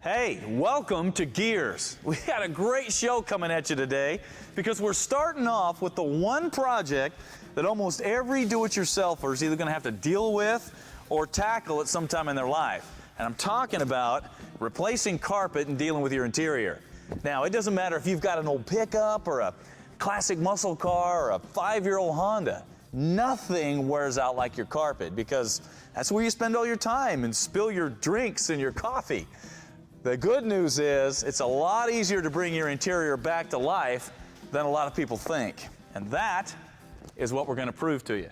Hey, welcome to Gearz. We got a great show coming at you today because we're starting off with the one project that almost every do-it-yourselfer is either going to have to deal with or tackle at some time in their life. And I'm talking about replacing carpet and dealing with your interior. Now, it doesn't matter if you've got an old pickup or a classic muscle car or a 5-year-old Honda. Nothing wears out like your carpet because that's where you spend all your time and spill your drinks and your coffee. The good news is it's a lot easier to bring your interior back to life than a lot of people think. And that is what we're going to prove to you.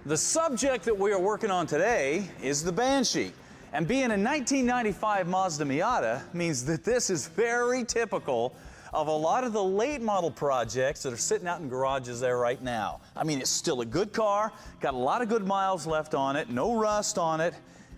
The subject that we are working on today is the Banshee. And being a 1995 Mazda Miata means that this is very typical of a lot of the late model projects that are sitting out in garages there right now. I mean, it's still a good car, got a lot of good miles left on it, no rust on it.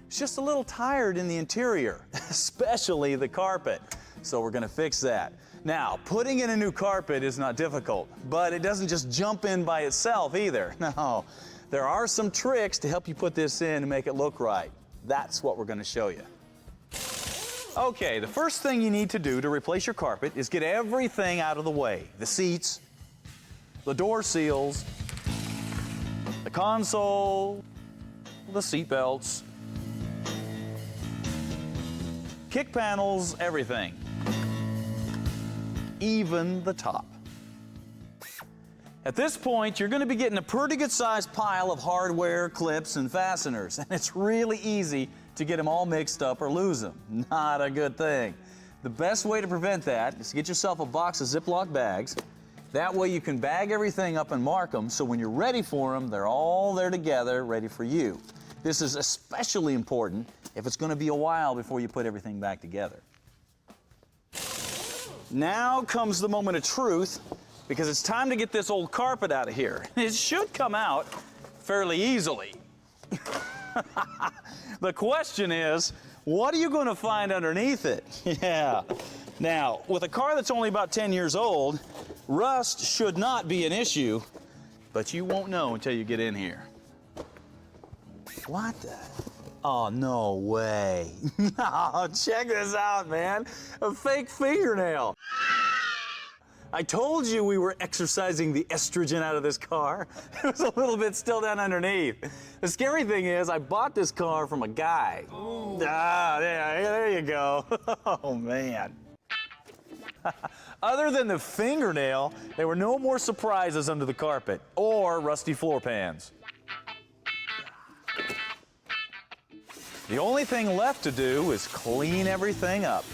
It's just a little tired in the interior, especially the carpet. So we're gonna fix that. Now, putting in a new carpet is not difficult, but it doesn't just jump in by itself either. No, there are some tricks to help you put this in and make it look right. That's what we're gonna show you. Okay, the first thing you need to do to replace your carpet is get everything out of the way. The seats, the door seals, the console, the seat belts, kick panels, everything. Even the top. At this point, you're going to be getting a pretty good sized pile of hardware, clips, and fasteners, and it's really easy to get them all mixed up or lose them. Not a good thing. The best way to prevent that is to get yourself a box of Ziploc bags. That way you can bag everything up and mark them, so when you're ready for them, they're all there together, ready for you. This is especially important if it's going to be a while before you put everything back together. Now comes the moment of truth, because it's time to get this old carpet out of here. It should come out fairly easily. The question is, what are you going to find underneath it? Yeah. Now, with a car that's only about 10 years old, rust should not be an issue, but you won't know until you get in here. What the? Oh, no way. No, check this out, man. A fake fingernail. I told you we were exercising the estrogen out of this car. There was a little bit still down underneath. The scary thing is I bought this car from a guy. Ooh. Ah, yeah, there you go. Oh, man. Other than the fingernail, there were no more surprises under the carpet or rusty floor pans. The only thing left to do is clean everything up.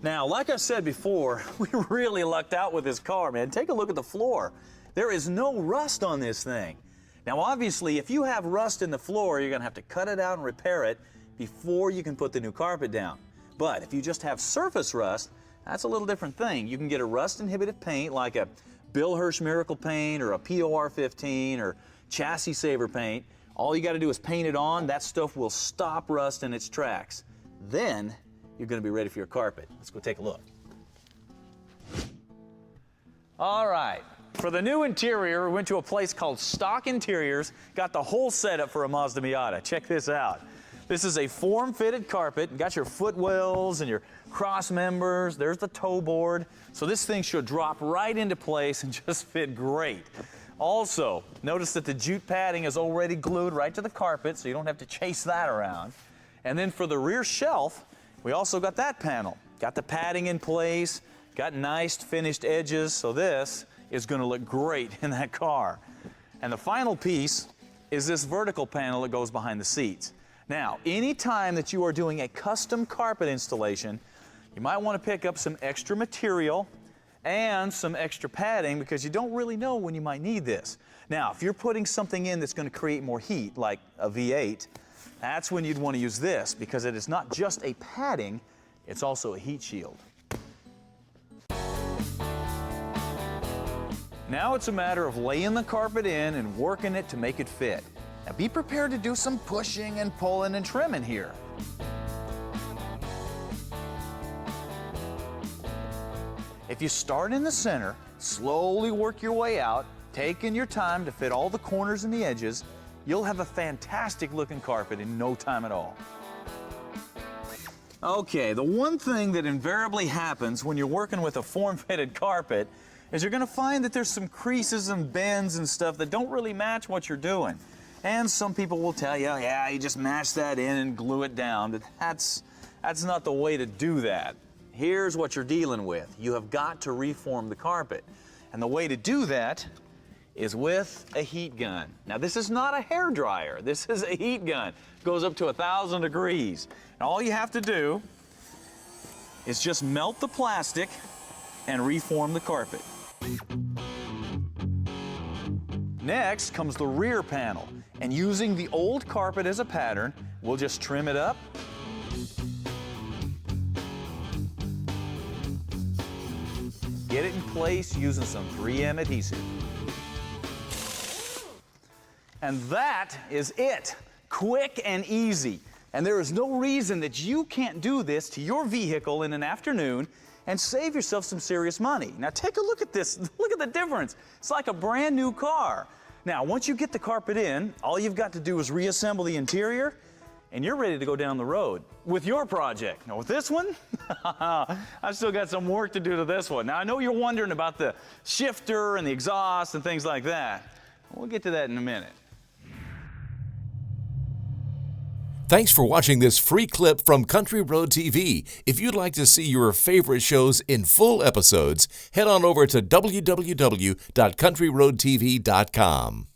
Now, like I said before, we really lucked out with this car, man. Take a look at the floor. There is no rust on this thing. Now, obviously, if you have rust in the floor, you're gonna have to cut it out and repair it before you can put the new carpet down. But if you just have surface rust, that's a little different thing. You can get a rust-inhibited paint like a Bill Hirsch Miracle Paint or a POR 15 or Chassis Saver paint. All you gotta do is paint it on. That stuff will stop rust in its tracks. Then you're gonna be ready for your carpet. Let's go take a look. All right, for the new interior, we went to a place called Stock Interiors, got the whole setup for a Mazda Miata. Check this out. This is a form-fitted carpet. You got your footwells and your cross members. There's the toe board. So this thing should drop right into place and just fit great. Also, notice that the jute padding is already glued right to the carpet, so you don't have to chase that around. And then for the rear shelf, we also got that panel. Got the padding in place, got nice finished edges, so this is going to look great in that car. And the final piece is this vertical panel that goes behind the seats. Now, anytime that you are doing a custom carpet installation, you might want to pick up some extra material and some extra padding because you don't really know when you might need this. Now, if you're putting something in that's going to create more heat, like a V8, that's when you'd want to use this because it is not just a padding, it's also a heat shield. Now it's a matter of laying the carpet in and working it to make it fit. Now be prepared to do some pushing and pulling and trimming here. If you start in the center, slowly work your way out, taking your time to fit all the corners and the edges, you'll have a fantastic looking carpet in no time at all. Okay, the one thing that invariably happens when you're working with a form-fitted carpet is you're gonna find that there's some creases and bends and stuff that don't really match what you're doing. And some people will tell you, yeah, you just mash that in and glue it down, but that's not the way to do that. Here's what you're dealing with. You have got to reform the carpet. And the way to do that is with a heat gun. Now, this is not a hair dryer. This is a heat gun. It goes up to 1,000 degrees. And all you have to do is just melt the plastic and reform the carpet. Next comes the rear panel. And using the old carpet as a pattern, we'll just trim it up. Get it in place using some 3M adhesive. And that is it. Quick and easy. And there is no reason that you can't do this to your vehicle in an afternoon and save yourself some serious money. Now take a look at this. Look at the difference. It's like a brand new car. Now, once you get the carpet in, all you've got to do is reassemble the interior, and you're ready to go down the road with your project. Now, with this one, I've still got some work to do to this one. Now, I know you're wondering about the shifter and the exhaust and things like that. We'll get to that in a minute. Thanks for watching this free clip from Country Road TV. If you'd like to see your favorite shows in full episodes, head on over to www.countryroadtv.com.